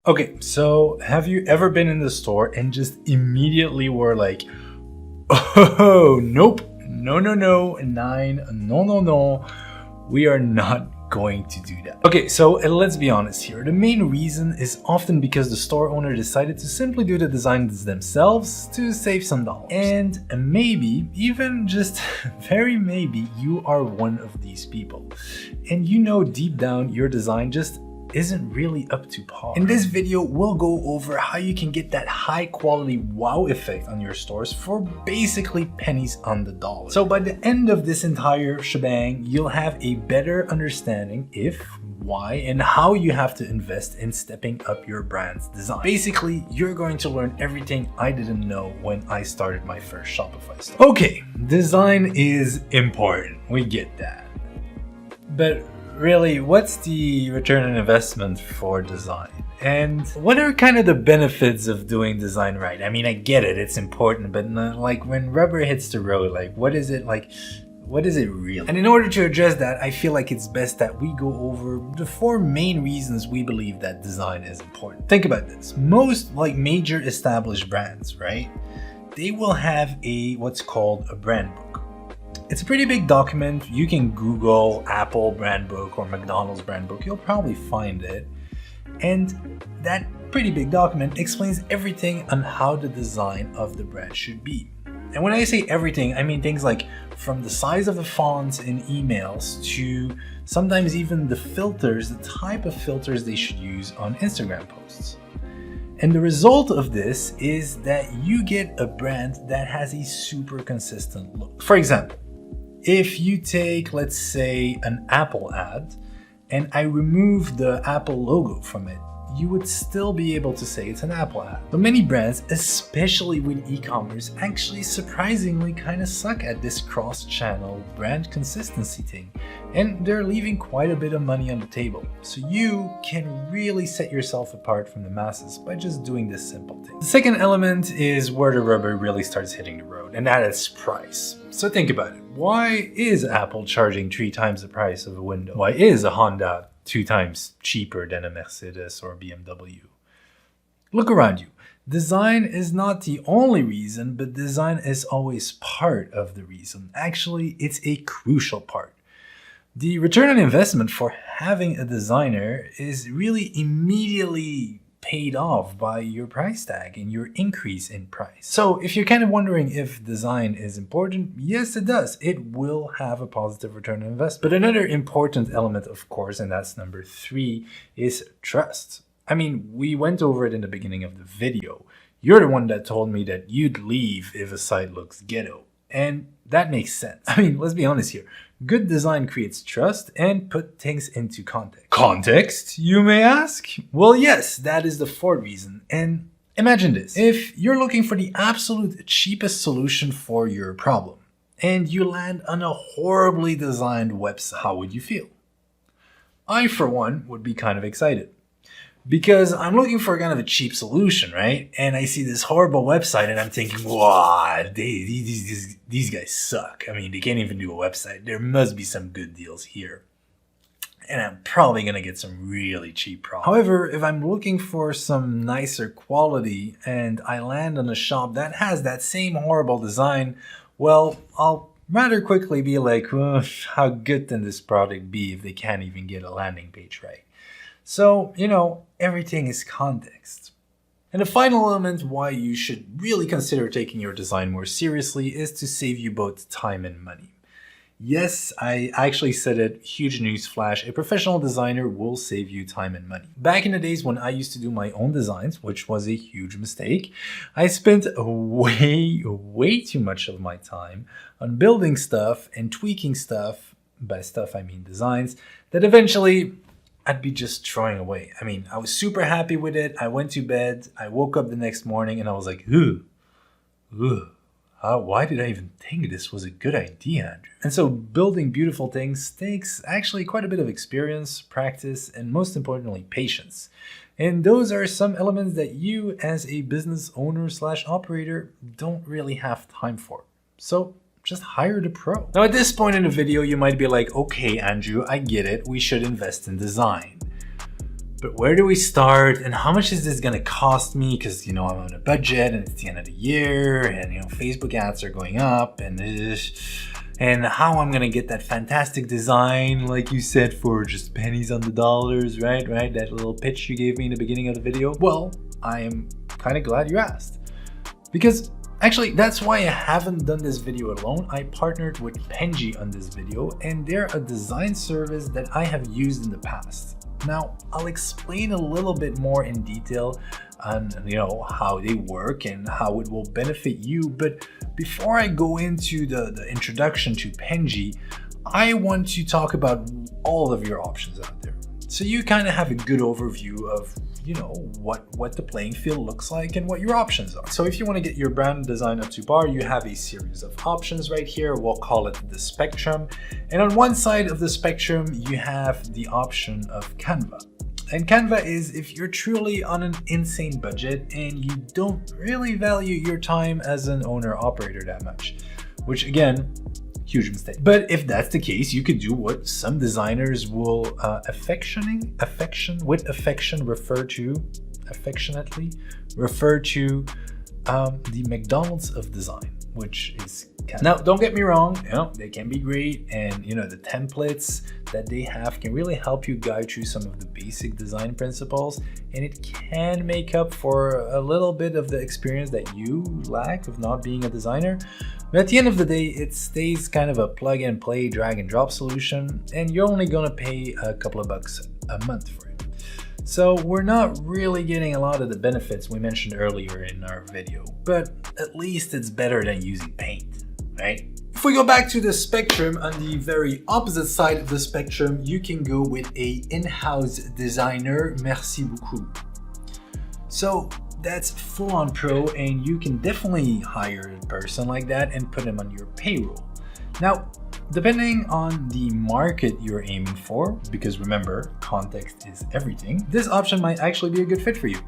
Okay, so have you ever been in the store and just immediately were like, oh, nope, no, no, no, 9, no, no, no, we are not going to do that. Okay, so let's be honest here. The main reason is often because the store owner decided to simply do the designs themselves to save some dollars. And maybe, even just very maybe, you are one of these people. And you know deep down your design just isn't really up to par. In this video, we'll go over how you can get that high quality wow effect on your stores for basically pennies on the dollar. So by the end of this entire shebang, you'll have a better understanding if, why, and how you have to invest in stepping up your brand's design. Basically, you're going to learn everything I didn't know when I started my first Shopify store. Okay, design is important, we get that. But really, what's the return on investment for design? And what are kind of the benefits of doing design right? I mean, I get it, it's important, but like when rubber hits the road, like what is it like? What is it really? And in order to address that, I feel like it's best that we go over the 4 main reasons we believe that design is important. Think about this. Most like major established brands, right? They will have what's called a brand book. It's a pretty big document. You can Google Apple brand book or McDonald's brand book. You'll probably find it. And that pretty big document explains everything on how the design of the brand should be. And when I say everything, I mean things like from the size of the fonts in emails to sometimes even the filters, the type of filters they should use on Instagram posts. And the result of this is that you get a brand that has a super consistent look. For example, if you take, let's say, an Apple ad, and I remove the Apple logo from it, you would still be able to say it's an Apple ad. But many brands, especially with e-commerce, actually surprisingly kind of suck at this cross-channel brand consistency thing. And they're leaving quite a bit of money on the table. So you can really set yourself apart from the masses by just doing this simple thing. The second element is where the rubber really starts hitting the road, and that is price. So think about it. Why is Apple charging 3 times the price of a window? Why is a Honda 2 times cheaper than a Mercedes or BMW? Look around you. Design is not the only reason, but design is always part of the reason. Actually, it's a crucial part. The return on investment for having a designer is really immediately paid off by your price tag and your increase in price. So if you're kind of wondering if design is important, yes, it does. It will have a positive return on investment. But another important element, of course, and that's number 3, is trust. I mean, we went over it in the beginning of the video. You're the one that told me that you'd leave if a site looks ghetto. And that makes sense. I mean, let's be honest here. Good design creates trust and put things into context. Context, you may ask? Well, yes, that is the 4th reason. And imagine this. If you're looking for the absolute cheapest solution for your problem and you land on a horribly designed website, how would you feel? I, for one, would be kind of excited. Because I'm looking for kind of a cheap solution, right? And I see this horrible website and I'm thinking, wow, these guys suck. I mean, they can't even do a website. There must be some good deals here. And I'm probably going to get some really cheap products. However, if I'm looking for some nicer quality and I land on a shop that has that same horrible design, well, I'll rather quickly be like, how good can this product be if they can't even get a landing page right? So, everything is context. And the final element why you should really consider taking your design more seriously is to save you both time and money. Yes, I actually said it, huge news flash, a professional designer will save you time and money. Back in the days when I used to do my own designs, which was a huge mistake, I spent way too much of my time on building stuff and tweaking stuff, by stuff I mean designs, that eventually I'd be just throwing away. I mean, I was super happy with it. I went to bed, I woke up the next morning and I was like, why did I even think this was a good idea, Andrew? And so building beautiful things takes actually quite a bit of experience, practice, and most importantly, patience. And those are some elements that you as a business owner / operator don't really have time for. So just hire the pro. Now at this point in the video, you might be like, okay, Andrew, I get it. We should invest in design. But where do we start and how much is this gonna cost me? Because I'm on a budget and it's the end of the year and Facebook ads are going up and how I'm gonna get that fantastic design like you said for just pennies on the dollars, right? That little pitch you gave me in the beginning of the video. Well, I am kind of glad you asked, because actually that's why I haven't done this video alone. I partnered with Penji on this video, and they're a design service that I have used in the past. Now, I'll explain a little bit more in detail on how they work and how it will benefit you. But before I go into the introduction to Penji, I want to talk about all of your options out there, so you kind of have a good overview of what the playing field looks like and what your options are. So if you want to get your brand design up to par, you have a series of options right here. We'll call it the spectrum. And on one side of the spectrum, you have the option of Canva. And Canva is if you're truly on an insane budget and you don't really value your time as an owner operator that much, which again, huge mistake. But if that's the case, you could do what some designers will affectionately refer to the McDonald's of design, which is Canva. Now, don't get me wrong, they can be great, and the templates that they have can really help you guide through some of the basic design principles, and it can make up for a little bit of the experience that you lack of not being a designer. But at the end of the day, it stays kind of a plug and play, drag and drop solution, and you're only gonna pay a couple of bucks a month for it. So we're not really getting a lot of the benefits we mentioned earlier in our video, but at least it's better than using paint, right? If we go back to the spectrum, on the very opposite side of the spectrum, you can go with a in-house designer. Merci beaucoup. So that's full-on pro, and you can definitely hire a person like that and put them on your payroll. Now, depending on the market you're aiming for, because remember, context is everything, this option might actually be a good fit for you.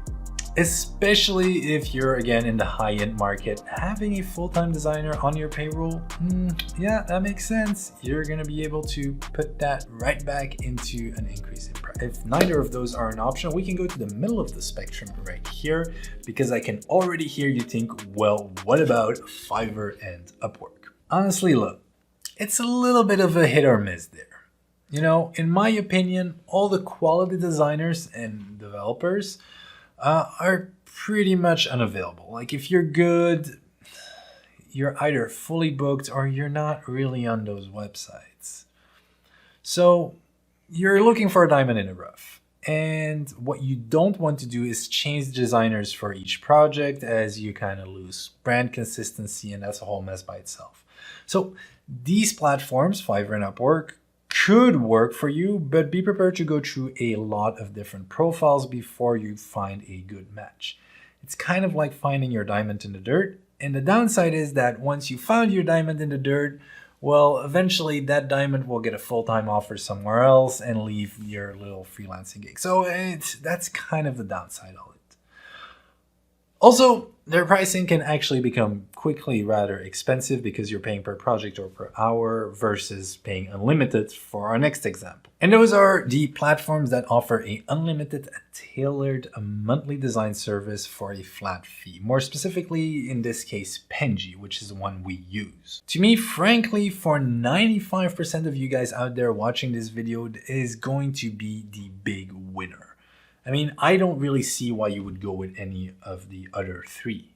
Especially if you're again in the high-end market. Having a full-time designer on your payroll, yeah, that makes sense. You're gonna be able to put that right back into an increase in price. If neither of those are an option, we can go to the middle of the spectrum right here, because I can already hear you think, well, what about Fiverr and Upwork? Honestly, look, it's a little bit of a hit or miss there. In my opinion, all the quality designers and developers are pretty much unavailable. Like if you're good, you're either fully booked or you're not really on those websites. So you're looking for a diamond in the rough. And what you don't want to do is change designers for each project, as you kind of lose brand consistency, and that's a whole mess by itself. So these platforms, Fiverr and Upwork, could work for you, but be prepared to go through a lot of different profiles before you find a good match. It's kind of like finding your diamond in the dirt. And the downside is that once you found your diamond in the dirt, well, eventually that diamond will get a full-time offer somewhere else and leave your little freelancing gig. So that's kind of the downside of it. Also, their pricing can actually become quickly rather expensive because you're paying per project or per hour versus paying unlimited for our next example. And those are the platforms that offer a unlimited, tailored monthly design service for a flat fee. More specifically, in this case, Penji, which is the one we use. To me, frankly, for 95% of you guys out there watching this video, it is going to be the big winner. I mean, I don't really see why you would go with any of the other three.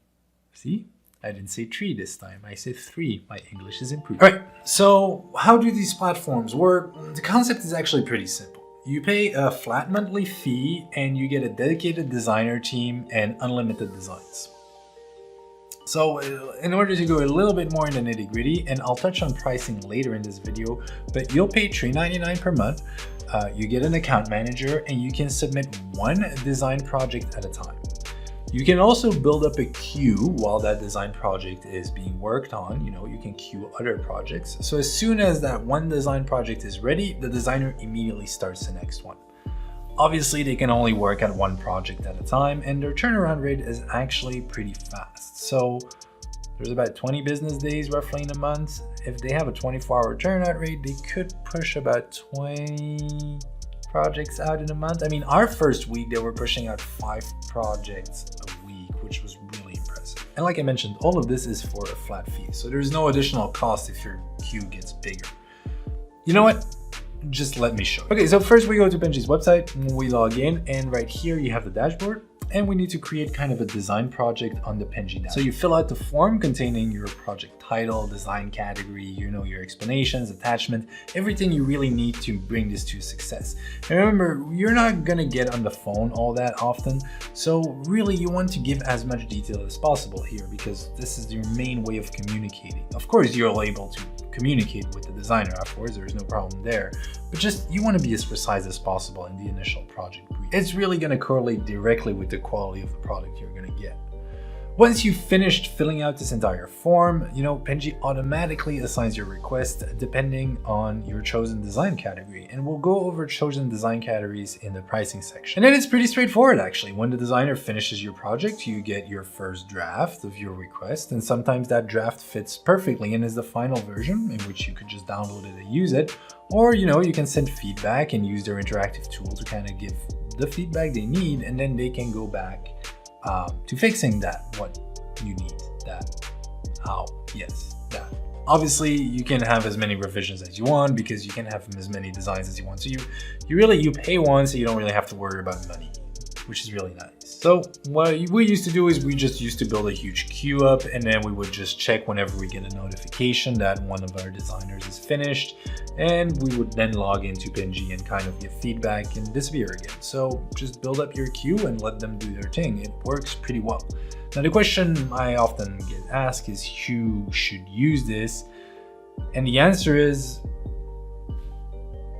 See? I didn't say 3 this time. I said 3. My English is improved. All right, so how do these platforms work? The concept is actually pretty simple. You pay a flat monthly fee and you get a dedicated designer team and unlimited designs. So in order to go a little bit more in the nitty-gritty, and I'll touch on pricing later in this video, but you'll pay $3.99 per month. You get an account manager and you can submit one design project at a time. You can also build up a queue while that design project is being worked on. You can queue other projects. So as soon as that one design project is ready, the designer immediately starts the next one. Obviously, they can only work at one project at a time, and their turnaround rate is actually pretty fast. So there's about 20 business days roughly in a month. If they have a 24-hour turnout rate, they could push about 20 projects out in a month. I mean, our first week, they were pushing out 5 projects a week, which was really impressive. And like I mentioned, all of this is for a flat fee. So there's no additional cost if your queue gets bigger. You know what? Just let me show you. Okay, so first we go to Penji's website, we log in, and right here you have the dashboard, and we need to create kind of a design project on the Penji dashboard. So you fill out the form containing your project title, design category, your explanations, attachment, everything you really need to bring this to success. And remember, you're not gonna get on the phone all that often, so really you want to give as much detail as possible here because this is your main way of communicating. Of course, you're able to communicate with the designer afterwards, there's no problem there, but just you want to be as precise as possible in the initial project brief. It's really going to correlate directly with the quality of the product you're going to get. Once you've finished filling out this entire form, Penji automatically assigns your request depending on your chosen design category. And we'll go over chosen design categories in the pricing section. And then it's pretty straightforward actually. When the designer finishes your project, you get your first draft of your request. And sometimes that draft fits perfectly and is the final version in which you could just download it and use it. Or, you can send feedback and use their interactive tool to kind of give the feedback they need, and then they can go back to fixing what you need, that. Obviously, you can have as many revisions as you want because you can have as many designs as you want. So you pay once, so you don't really have to worry about money, which is really nice. So what we used to do is we just used to build a huge queue up, and then we would just check whenever we get a notification that one of our designers is finished, and we would then log into Penji and kind of give feedback and disappear again. So just build up your queue and let them do their thing. It works pretty well. Now the question I often get asked is who should use this? And the answer is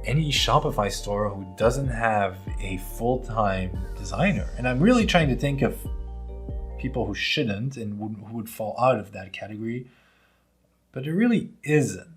any Shopify store who doesn't have a full-time designer. And I'm really trying to think of people who shouldn't and who would fall out of that category, but there really isn't.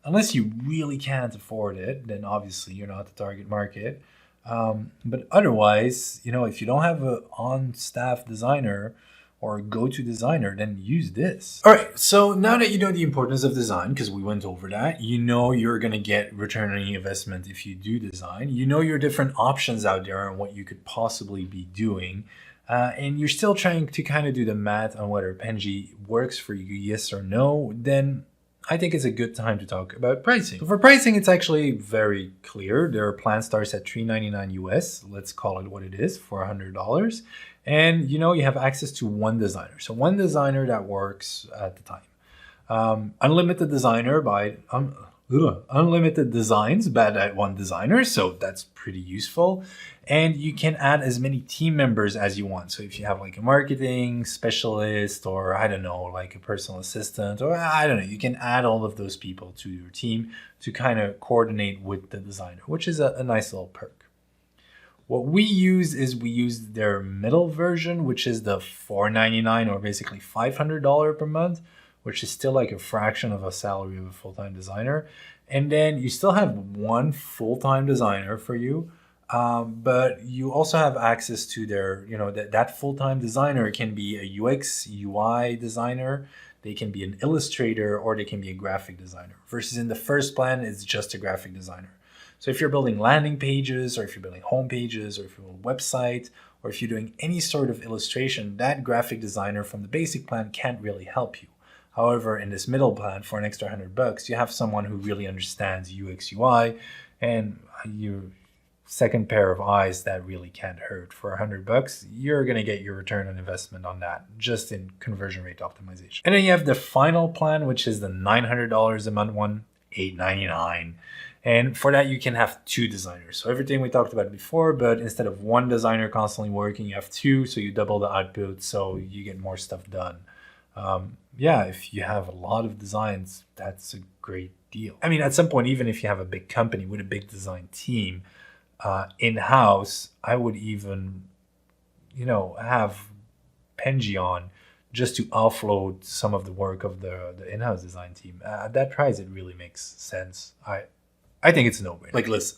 Unless you really can't afford it, then obviously you're not the target market. But otherwise, if you don't have an on-staff designer or go-to designer, then use this. All right, so now that you know the importance of design, because we went over that, you're gonna get return on investment if you do design. Your different options out there and what you could possibly be doing. And you're still trying to kind of do the math on whether Penji works for you, yes or no, then I think it's a good time to talk about pricing. So for pricing, it's actually very clear. Their plan starts at $399 US. Let's call it what it is, for $100. And you have access to one designer. So one designer that works at the time. Unlimited designs, but at one designer. So that's pretty useful. And you can add as many team members as you want. So if you have like a marketing specialist or I don't know, like a personal assistant or I don't know, you can add all of those people to your team to kind of coordinate with the designer, which is a nice little perk. What we use their middle version, which is the $499 or basically $500 per month, which is still like a fraction of a salary of a full-time designer. And then you still have one full-time designer for you, but you also have access to their, that full-time designer can be a UX, UI designer, they can be an illustrator, or they can be a graphic designer. Versus in the first plan, it's just a graphic designer. So if you're building landing pages, or if you're building home pages, or if you're building a website, or if you're doing any sort of illustration, that graphic designer from the basic plan can't really help you. However, in this middle plan, for an extra $100, you have someone who really understands UX, UI, and your second pair of eyes that really can't hurt. For $100, you're gonna get your return on investment on that, just in conversion rate optimization. And then you have the final plan, which is the $900 a month one, $899. And for that, you can have two designers. So everything we talked about before, but instead of one designer constantly working, you have two, so you double the output, so you get more stuff done. If you have a lot of designs, that's a great deal. I mean, at some point, even if you have a big company with a big design team in-house, I would even, have Penji on just to offload some of the work of the in-house design team. At that price, it really makes sense. I think it's a no-brainer. Like, listen,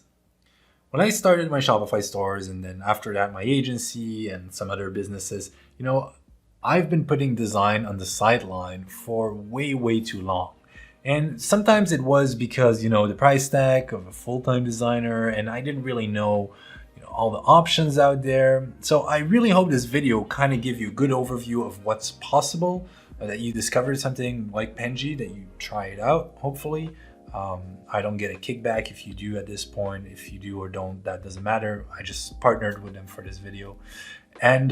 when I started my Shopify stores and then after that my agency and some other businesses, I've been putting design on the sideline for way, way too long. And sometimes it was because, the price tag of a full-time designer, and I didn't really know, all the options out there. So I really hope this video kind of give you a good overview of what's possible, that you discovered something like Penji, that you try it out, hopefully. I don't get a kickback if you do at this point. If you do or don't, that doesn't matter. I just partnered with them for this video. And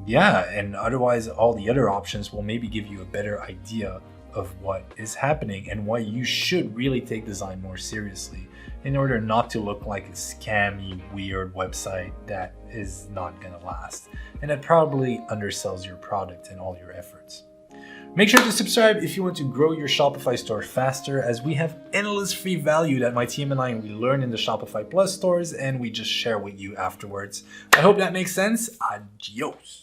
yeah, and otherwise all the other options will maybe give you a better idea of what is happening and why you should really take design more seriously in order not to look like a scammy, weird website that is not gonna last and that probably undersells your product and all your efforts. Make sure to subscribe if you want to grow your Shopify store faster, as we have endless free value that my team and we learn in the Shopify Plus stores and we just share with you afterwards. I hope that makes sense. Adios.